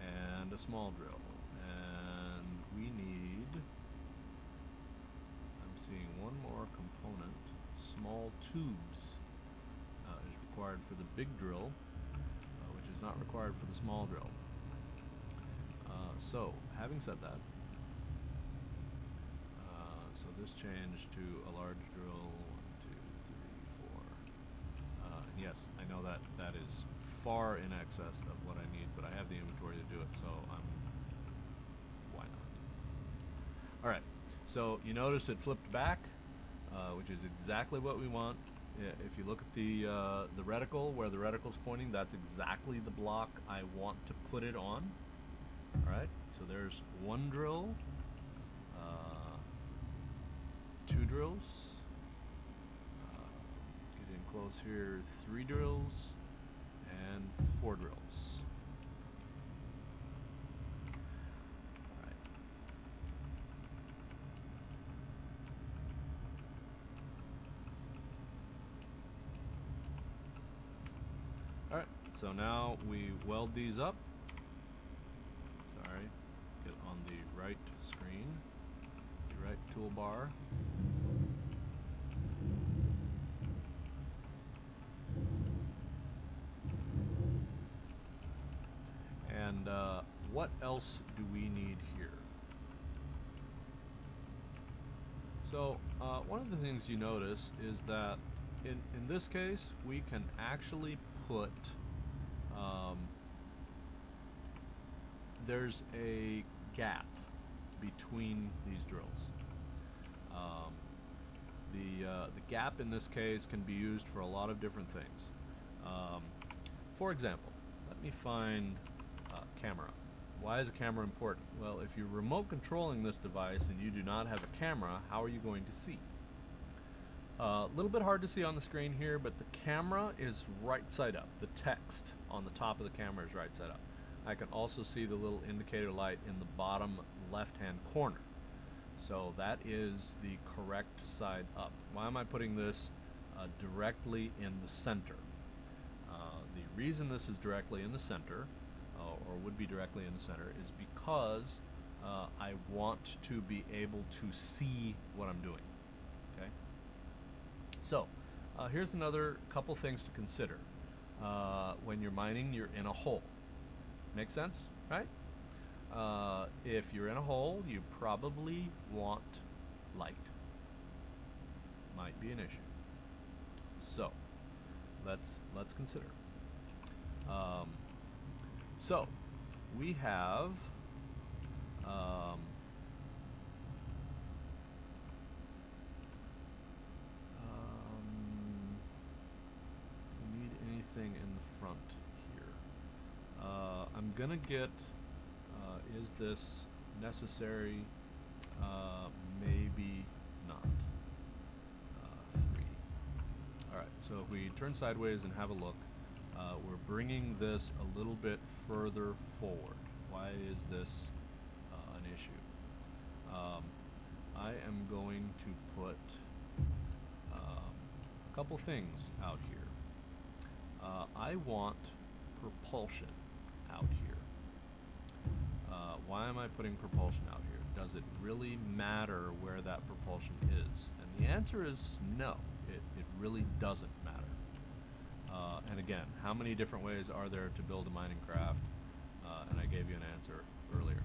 and a small drill, and we need, I'm seeing one more component, small tubes is required for the big drill, which is not required for the small drill. So, having said that, so this changed to a large drill, 1, 2, 3, 4. And yes, I know that that is far in excess of what I need, but I have the inventory to do it, so why not? All right, so you notice it flipped back, which is exactly what we want. If you look at the reticle, where the reticle's pointing, that's exactly the block I want to put it on. All right, so there's one drill, two drills, getting close here, 3 drills, and 4 drills. All right. All right, so now we weld these up. Sorry, get on the right screen, the right toolbar. And what else do we need here? So one of the things you notice is that in this case we can actually put there's a gap between these drills. The gap in this case can be used for a lot of different things. For example, let me find camera. Why is a camera important? Well, if you're remote controlling this device and you do not have a camera, how are you going to see? A little bit hard to see on the screen here, but the camera is right side up. The text on the top of the camera is right side up. I can also see the little indicator light in the bottom left-hand corner. So that is the correct side up. Why am I putting this directly in the center? The reason this is directly in the center, or would be directly in the center, is because I want to be able to see what I'm doing. Okay. So here's another couple things to consider. When you're mining, you're in a hole. Make sense, right? If you're in a hole, you probably want light. Might be an issue. So let's consider. So we have gonna get, is this necessary? Maybe not. 3. Alright, so if we turn sideways and have a look, we're bringing this a little bit further forward. Why is this an issue? I am going to put a couple things out here. I want propulsion out here. Why am I putting propulsion out here? Does it really matter where that propulsion is? And the answer is no, it really doesn't matter. And again, how many different ways are there to build a mining craft? And I gave you an answer earlier.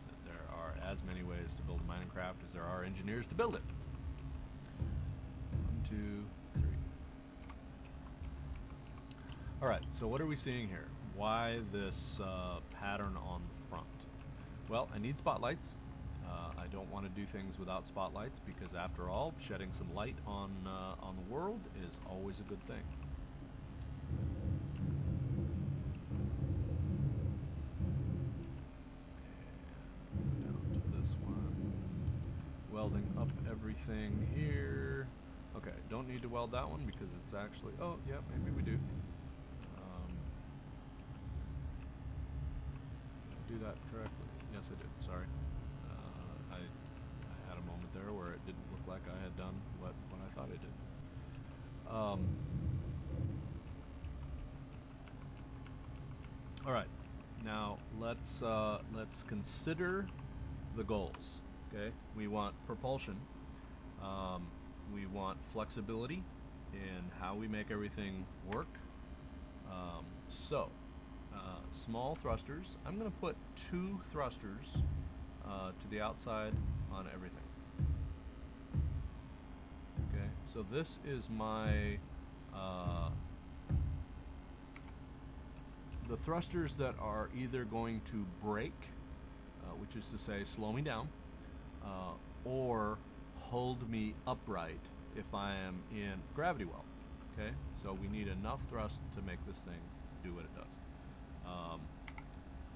That there are as many ways to build a mining craft as there are engineers to build it. 1, 2, 3. Alright, so what are we seeing here? Why this pattern on the front? Well, I need spotlights. I don't want to do things without spotlights because, after all, shedding some light on the world is always a good thing. And down to this one. Welding up everything here. Okay, don't need to weld that one because it's actually... Oh, yeah, maybe we do. Do that correctly? Yes, I did. Sorry. I had a moment there where it didn't look like I had done what I thought I did. All right. Now let's consider the goals. Okay. We want propulsion. We want flexibility in how we make everything work. Small thrusters. I'm going to put 2 thrusters to the outside on everything. Okay, so this is my the thrusters that are either going to brake, which is to say slow me down, or hold me upright if I am in gravity well. Okay, so we need enough thrust to make this thing do what it does.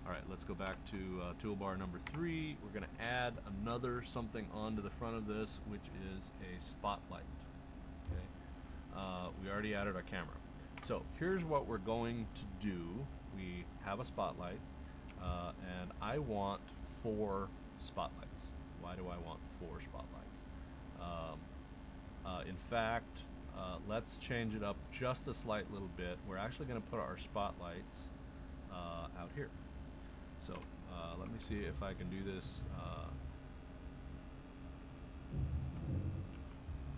Alright, let's go back to toolbar number 3. We're going to add another something onto the front of this, which is a spotlight. Okay, we already added our camera. So here's what we're going to do. We have a spotlight, and I want 4 spotlights. Why do I want 4 spotlights? In fact, let's change it up just a slight little bit. We're actually going to put our spotlights out here. So let me see if I can do this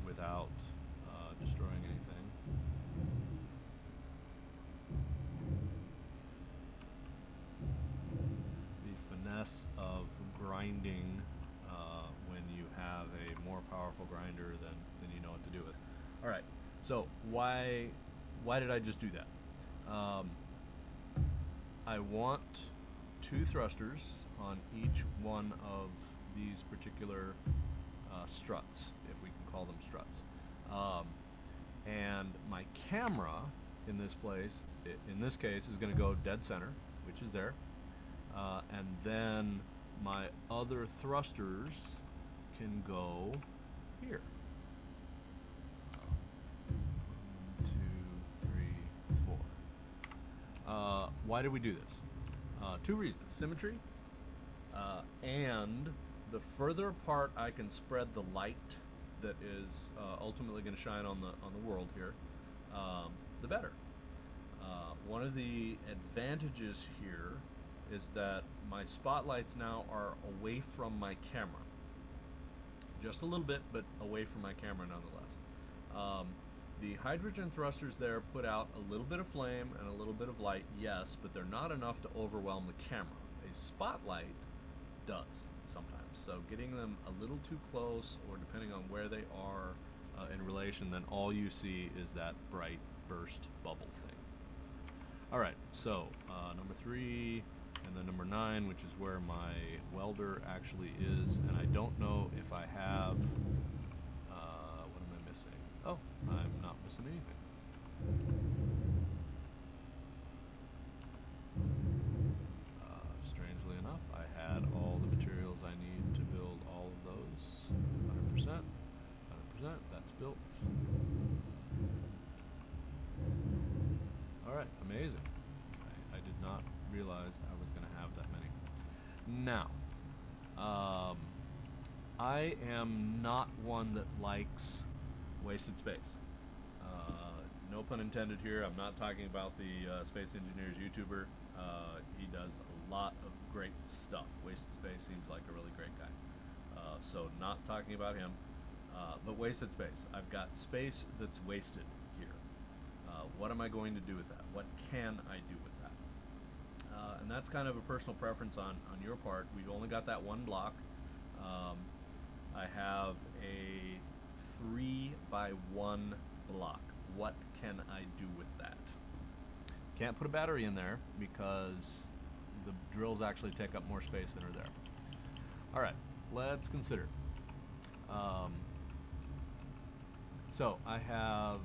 without destroying anything. The finesse of grinding when you have a more powerful grinder than you know what to do with. All right, so why did I just do that? I want 2 thrusters on each one of these particular struts, if we can call them struts. And my camera in this case, is going to go dead center, which is there. And then my other thrusters can go here. 1, 2, 3, 4. Why did we do this? 2 reasons. Symmetry, and the further apart I can spread the light that is ultimately going to shine on the world here, the better. One of the advantages here is that my spotlights now are away from my camera. Just a little bit, but away from my camera nonetheless. The hydrogen thrusters there put out a little bit of flame and a little bit of light, yes, but they're not enough to overwhelm the camera. A spotlight does sometimes. So getting them a little too close, or depending on where they are in relation, then all you see is that bright burst bubble thing. Alright, so number 3 and then number 9, which is where my welder actually is, and I don't know if I have... what am I missing? Oh, I'm not missing anything. I am not one that likes wasted space. No pun intended here. I'm not talking about the Space Engineers YouTuber. He does a lot of great stuff. Wasted Space seems like a really great guy. So not talking about him, but wasted space. I've got space that's wasted here. What am I going to do with that? What can I do with that? And that's kind of a personal preference on your part. We've only got that one block. I have a 3x1 block. What can I do with that? Can't put a battery in there because the drills actually take up more space than are there. All right, let's consider. So I have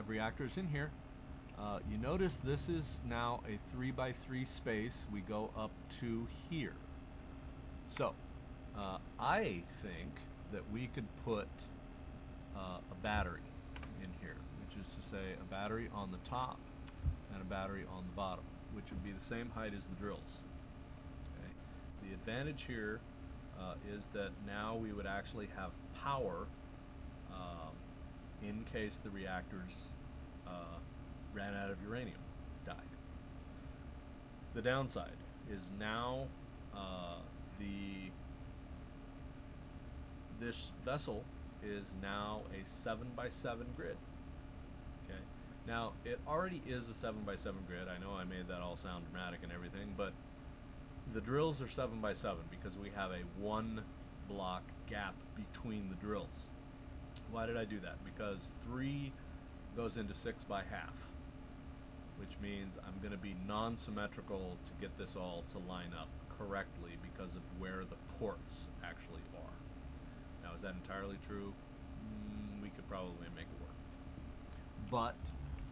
reactors in here. You notice this is now a 3x3 space. We go up to here. So I think that we could put a battery in here, which is to say a battery on the top and a battery on the bottom, which would be the same height as the drills. Okay. The advantage here is that now we would actually have power in case the reactors ran out of uranium, died. The downside is now this vessel is now a 7x7 grid. Okay. Now it already is a 7x7 grid. I know I made that all sound dramatic and everything, but the drills are 7x7 because we have a 1 block gap between the drills. Why did I do that? Because 3 goes into 6x half, which means I'm going to be non-symmetrical to get this all to line up correctly because of where the ports actually are. Now, is that entirely true? We could probably make it work. But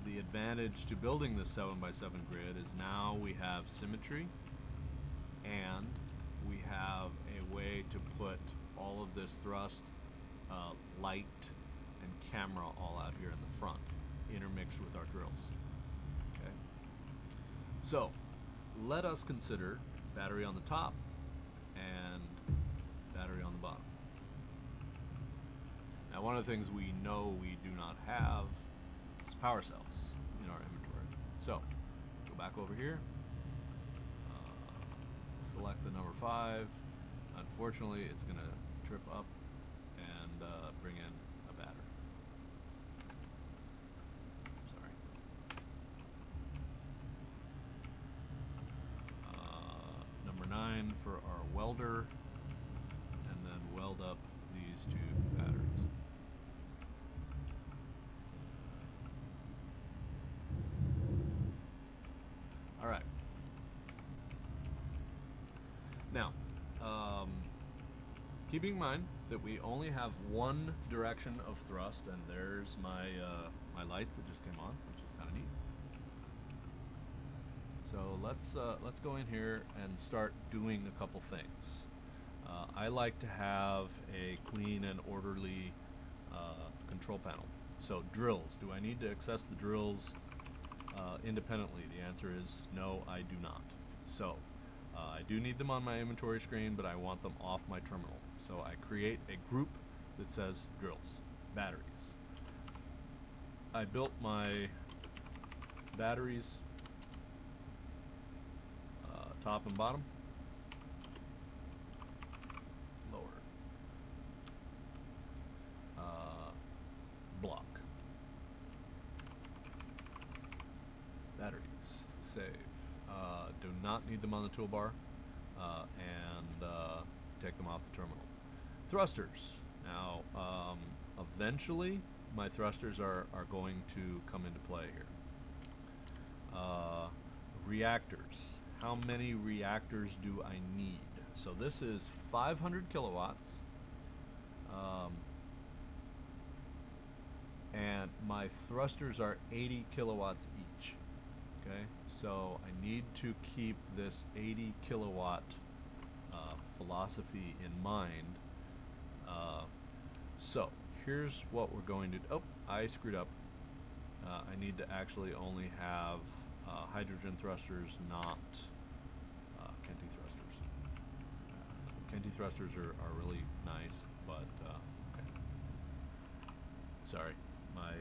the advantage to building this 7x7 grid is now we have symmetry and we have a way to put all of this thrust, light, and camera all out here in the front, intermixed with our drills. Okay. So let us consider battery on the top and battery on the bottom. Now, one of the things we know we do not have is power cells in our inventory. So go back over here, select the number 5. Unfortunately, it's going to trip up and bring in a battery. Sorry. Number 9 for our welder, and then weld up these 2 batteries. All right. Now, keeping in mind that we only have one direction of thrust, and there's my my lights that just came on, which is kind of neat. So let's go in here and start doing a couple things. I like to have a clean and orderly control panel. So drills. Do I need to access the drills independently? The answer is no, I do not. So I do need them on my inventory screen, but I want them off my terminal. So I create a group that says drills, batteries. I built my batteries top and bottom, lower, block, batteries, save. Do not need them on the toolbar, and take them off the terminal. Thrusters. Now, eventually, my thrusters are going to come into play here. Reactors. How many reactors do I need? So this is 500 kilowatts, and my thrusters are 80 kilowatts each. Okay, so I need to keep this 80 kilowatt philosophy in mind. So here's what we're going to do. Oh, I screwed up. I need to actually only have hydrogen thrusters, not thrusters are really nice, but okay. Sorry, my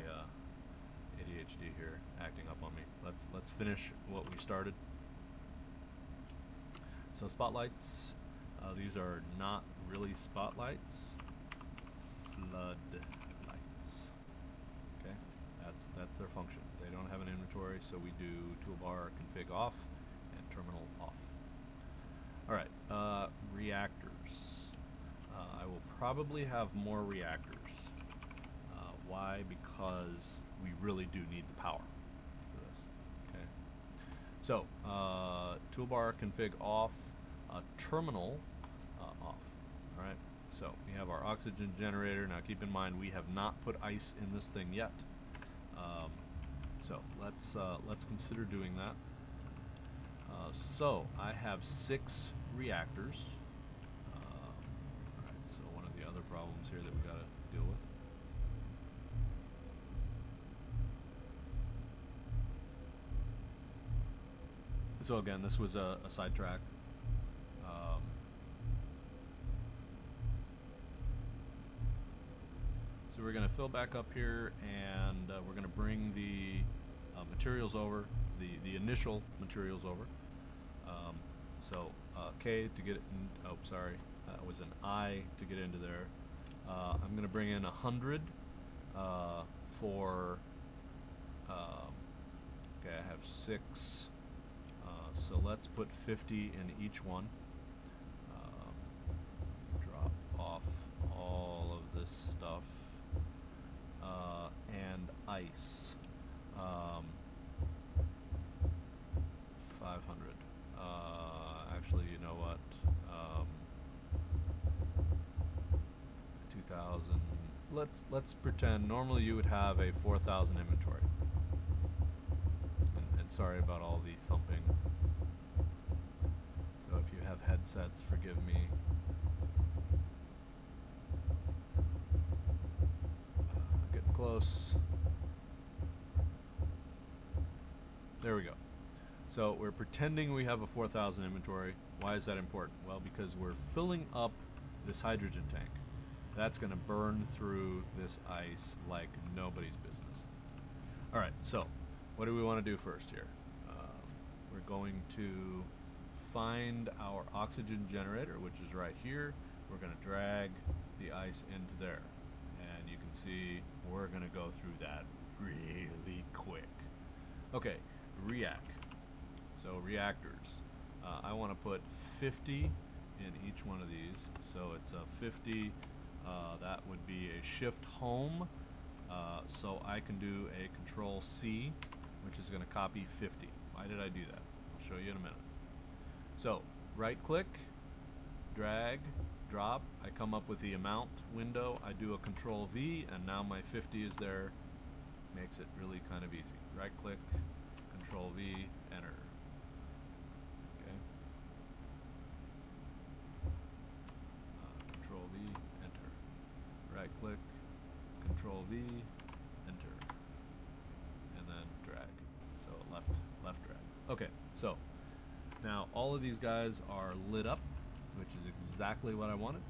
ADHD here acting up on me. Let's finish what we started. So spotlights, these are not really spotlights, floodlights. Okay, that's their function. They don't have an inventory, so we do toolbar config off and terminal off. All right, reactors. I will probably have more reactors. Why? Because we really do need the power for this. Okay. So toolbar config off, terminal off. All right. So we have our oxygen generator. Now keep in mind we have not put ice in this thing yet. So let's consider doing that. So I have 6 reactors. Alright, so one of the other problems here that we got to deal with. So again, this was a sidetrack. So we're going to fill back up here, and we're going to bring the materials over, the initial materials over. So K to get it in, oh sorry, that was an I to get into there. I'm going to bring in 100 for, okay, I have 6, so let's put 50 in each one. Drop off all of this stuff. And ice. 500. Actually, you know what? 2,000. Let's pretend normally you would have a 4,000 inventory. And sorry about all the thumping. So if you have headsets, forgive me. Getting close. There we go. So we're pretending we have a 4,000 inventory. Why is that important? Well, because we're filling up this hydrogen tank. That's going to burn through this ice like nobody's business. All right, so what do we want to do first here? We're going to find our oxygen generator, which is right here. We're going to drag the ice into there. And you can see we're going to go through that really quick. Okay, react. So reactors. I want to put 50 in each one of these. So it's a 50. That would be a shift home. So I can do a control C, which is going to copy 50. Why did I do that? I'll show you in a minute. So right click, drag, drop. I come up with the amount window. I do a control V, and now my 50 is there. Makes it really kind of easy. Right click, control V, enter. Okay. Control V, enter. Right click, control V, enter. And then drag. So left drag. Okay, so now all of these guys are lit up, which is exactly what I wanted.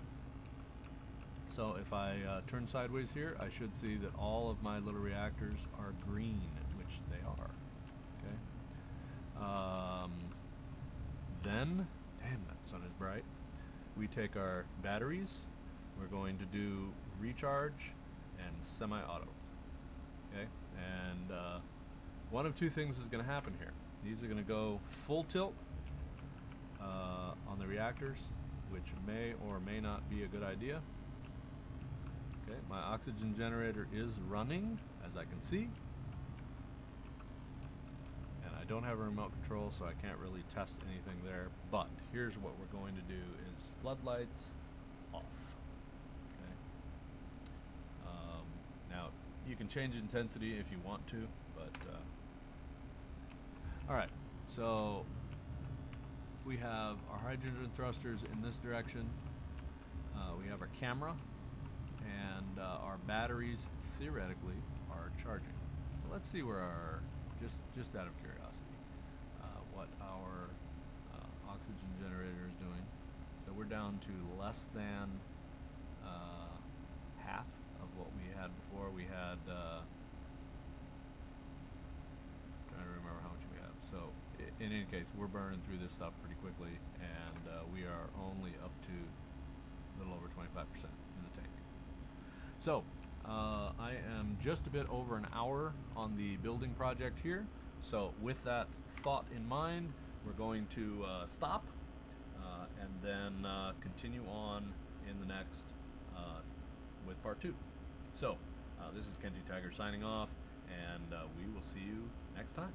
So if I turn sideways here, I should see that all of my little reactors are green, which they are. Okay. Then, damn, that sun is bright. We take our batteries. We're going to do recharge and semi-auto. Okay, and one of two things is going to happen here. These are going to go full tilt on the reactors, which may or may not be a good idea. Okay, my oxygen generator is running, as I can see. And I don't have a remote control, so I can't really test anything there. But here's what we're going to do is floodlights off. Okay. Now, you can change intensity if you want to, but all right, so we have our hydrogen thrusters in this direction. We have our camera, and our batteries theoretically are charging. So let's see where our, just out of curiosity, what our oxygen generator is doing. So we're down down to less than half of what we had before. We had trying to remember how much we have. So in any case, we're burning through this stuff pretty quickly, and we are only up to a little over 25% in the tank. So I am just a bit over an hour on the building project here. So with that thought in mind, we're going to stop and then continue on in the next with part 2. So this is Kenty Tiger signing off, and we will see you next time.